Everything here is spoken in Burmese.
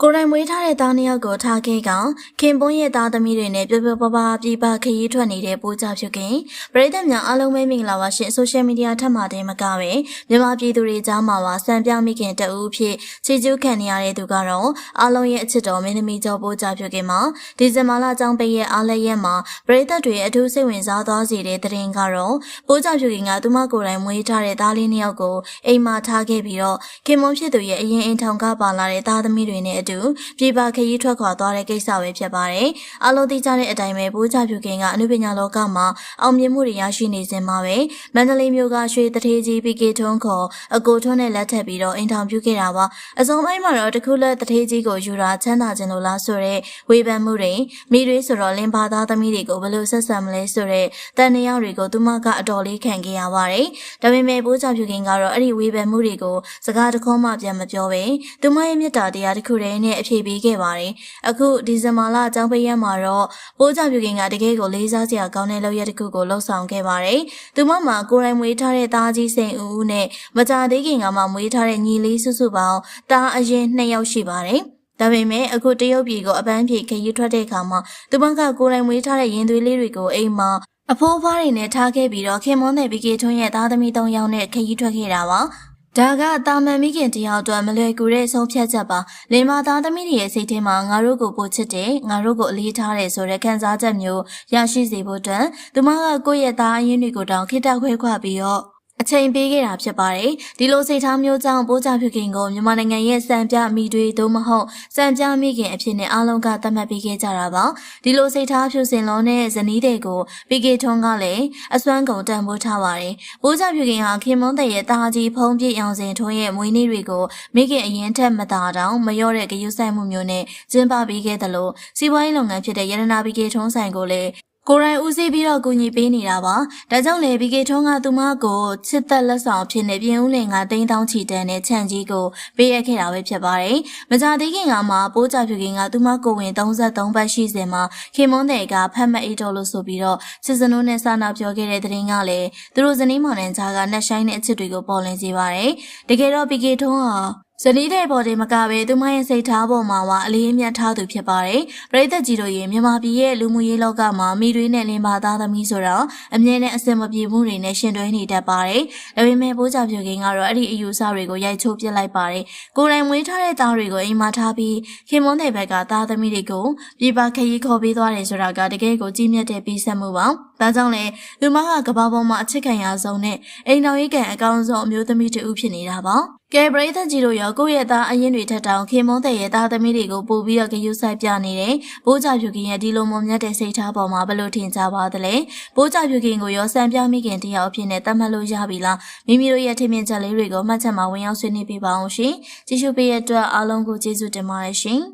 ကိုရိုင်းမွေးထားတဲ့သားနှစ်ယောက်ကိုထားခဲ့ကောင်ခင်ပွန်းရဲ့သားသမီးတွေနဲ့ပြပြပပပြပခရီးထွက်နေတဲ့ပိုးကြဖြစ်ခင်ပရိသတ်များအားလုံးပဲမင်္ဂလာပါရှင်ဆိုရှယ်မီဒီယာထက်မှတင်မကပဲမြန်မာပြည်သူတွေကြားမှာပါစံပြမိခင်တအူးဖြစ်ချီကျူးခံနေရတဲ့သူကတော့အားလုံးရဲ့အချစ်တော်မင်းသမီးကျော်ပိုးကြဖြစ်ခင်မှာဒီဇင်ဘာလအကြောင်းပေးရဲ့အားလည်းရဲ့မှာပရိသတ်တွေအထူးစိတ်ဝင်စားသွားစေတဲ့တဲ့ရင်ကတော့ပိုးကြဖြစ်ခင်ကသူမကိုယ်တိုင်မွေးထားတဲ့သားလေးနှစ်ယောက်ကိုအိမ်မှာထားခဲ့ပြီးတော့ခင်မွန်းဖြစ်သူရဲ့အရင်အိမ်ထောင်ကပါလာတဲ့သားသမီးတွေနဲ့အတူပြည်ပခရီးထွက်ခွာသွားတဲ့ကိစ္စပဲဖြစ်ပါတယ်။အားလုံးသိကြတဲ့အတိုင်းပဲပိုးကြဖြူကင်ကအနုပညာလောကမှာအောင်မြင်မှုတွေရရှိနေစဉ်မှာပဲမန္တလေးမြို့ကရွှေတထေးကြီး PK ထွန်းခေါ်အကိုထွန်းနဲ့လက်ထပ်ပြီးတော့အိမ်ထောင်ပြုခဲ့တာပါ။အစုံပိုင်းမှာတော့တခုလက်တထေးကြီးကိုယူတာချမ်းသာခြင်းလို့လားဆိုတဲ့ဝေဖန်မှုတွေမိတွေဆိုတော့လင်ပါသားသမီးတွေကိုဘယ်လိုဆက်ဆံမလဲဆိုတဲ့တန်နေရောက်တွေကိုသူမကအတော်လေးခံခဲ့ရပါတယ်။ဒါပေမဲ့ပိုးကြဖြူကင်ကတော့အဲ့ဒီဝေဖန်မှုတွေကိုစကားတခေါမှပြန်မပြောပဲသူမရဲ့မေတ္တာတရားတစ်ခုတည်းနဲ့အဖြေပေးခဲ့ပါတယ်။အခုဒီဇင်ဘာလအကြောင်းပေးရမှာတော့ပိုးကြဖြူကင်ကတကယ်ကိုလေးစားစရာကောင်းတဲ့လုပ်ရတစ်ခုကိုလှုပ်ဆောင်ခဲ့ပါတယ်။သူမမှာကိုယ်တိုင်မွေးထားတဲ့သားကြီးစိန်ဦးဦးနဲ့မကြသေးခင်ကမှမွေးထားတဲ့ညီလေးစုစုပေါင်းသားအရင်2ယောက်ရှိပါတယ်။ဒါပေမဲ့အခုတရုတ်ပြည်ကိုအပန်းဖြေခရီးထွက်တဲ့အခါမှာသူမကကိုယ်တိုင်မွေးထားတဲ့ရင်သွေးလေးတွေကိုအိမ်မှာအဖိုးအဖွားတွေနဲ့ထားခဲ့ပြီးတော့ခင်မွန်းတဲ့ PK ထွန်းရဲ့သားသမီး3ယောက်နဲ့ခရီးထွက်ခဲ့တာပါ။ဒါကတာမန်မိခင်တယောက်အတွက်မလွယ်ကူတဲ့ဆုံးဖြတ်ချက်ပါလင်မသားသမီးတွေရဲ့စိတ်ထဲမှာငါတို့ကိုပို့ချစ်တယ်ငါတို့ကိုအလေးထားတယ်ဆိုတဲ့ခံစားချက်မျိုးရရှိစေဖို့အတွက်သူမကကိုယ့်ရဲ့သားအရင်းတွေကိုတောင်ခိတခွဲခွာပြီးတော့အချိန်ပေးခဲ့တာဖြစ်ပါတယ်ဒီလိုစိတ်ထားမျိုးကြောင့်ပိုးကြဖြူခင်ကိုမြန်မာနိုင်ငံရဲ့စံပြမိတွေသို့မဟုတ်စံပြမိခင်အဖြစ်နဲ့အားလုံးကသတ်မှတ်ပေးခဲ့ကြတာပါဒီလိုစိတ်ထားဖြူစင်လုံးနဲ့ဇနီးတွေကို PK ထွန်းကလည်းအစွမ်းကုန်တန်ဖိုးထားပါတယ်ပိုးကြဖြူခင်ဟာခင်မွန်းတဲ့ရဲ့တာကြီးဖုံးပြည့်အောင်စင်ထွန်းရဲ့မွေးနေ့တွေကိုမိခင်အရင်ထက်မသာတောင်မလျော့တဲ့ဂရုစိုက်မှုမျိုးနဲ့ကျင်းပပေးခဲ့တယ်လို့စီးပွားရေးလုပ်ငန်းဖြစ်တဲ့ရတနာ PK ထွန်းဆိုင်ကိုလည်းကိုရိုင်းဦးစီးပြီးတော့ကူညီပေးနေတာပါ။ဒါကြောင့်လေ PK ထွန်းကသူမကိုချစ်သက်လက်ဆောင်ဖြစ်နေပြင်ဦးလင်ကတိန်းတောင်းချီတန်းနဲ့ခြံကြီးကိုပေးရခဲ့တာပဲဖြစ်ပါတယ်။မကြသေးခင်ကမှပိုးကြဖြူခင်ကသူမကိုဝင်33ပတ်ရှိစဉ်မှာခင်မွန်းတဲ့ကဖတ်မအိတ်တော်လို့ဆိုပြီးတော့ချစ်စနိုးနဲ့စာနာပြောခဲ့တဲ့တဲ့ရင်ကလည်းသူတို့ဇနီးမောင်နှံကြားကနှက်ဆိုင်တဲ့အချစ်တွေကိုပေါ်လင်းစေပါတယ်။တကယ်တော့ PK ထွန်းဟာဇနီးတဲ့ပေါ်တင်မကပဲသူမရဲ့စိတ်ထားပေါ်မှာအလေးအမြတ်ထားသူဖြစ်ပါတယ်။ပရိသတ်ကြီးတို့ရေမြန်မာပြည်ရဲ့လူမှုရေးလောကမှာမိတွေနဲ့လင်ပါသားသမီးဆိုတော့အမြဲတမ်းအစင်မပြေမှုတွေနဲ့ရှင်တွဲနေတတ်ပါတယ်။ဒါပေမဲ့ပိုးကြဖြူခင်ကတော့အဲ့ဒီအယူဆတွေကိုရိုက်ချိုးပစ်လိုက်ပါတယ်။ကိုယ်တိုင်မွေးထားတဲ့သားတွေကိုအိမ်မှာထားပြီးခင်မွန်းတဲ့ဘက်ကသားသမီးတွေကိုပြည်ပခရီးခေါ်ပေးသွားတယ်ဆိုတာကတကယ်ကိုကြီးမြတ်တဲ့ပြီးဆက်မှုပါ။ဒါကြောင့်လေသူမကကဘာပေါ်မှာအချစ်ခံရဆုံးနဲ့အိမ်တော်ရေးကန်အကောင်းဆုံးအမျိုးသမီးတူဖြစ်နေတာပါ။ကဲပရိသတ်ကြီးတို့ရောကိုယ့်ရဲ့သားအရင်တွေထက်တောင်ခင်မွန်းတဲ့ရဲ့သားသမီးတွေကိုပို့ပြီးတော့ဂရုစိုက်ပြနေတယ်။ပိုးကြဖြူခင်ရဲ့ဒီလိုမွန်မြတ်တဲ့စိတ်ထားပေါ်မှာဘယ်လိုထင်ကြပါသလဲ။ပိုးကြဖြူခင်ကိုရောစံပြမိခင်တယောက်အဖြစ်နဲ့သတ်မှတ်လို့ရပြီလား။မိမိတို့ရဲ့ထင်မြင်ချက်လေးတွေကိုမှတ်ချက်မှာဝင်ရောက်ဆွေးနွေးပေးပါအောင်ရှင်။ကြည့်ရှုပေးတဲ့အတွက်အားလုံးကိုကျေးဇူးတင်ပါတယ်ရှင်။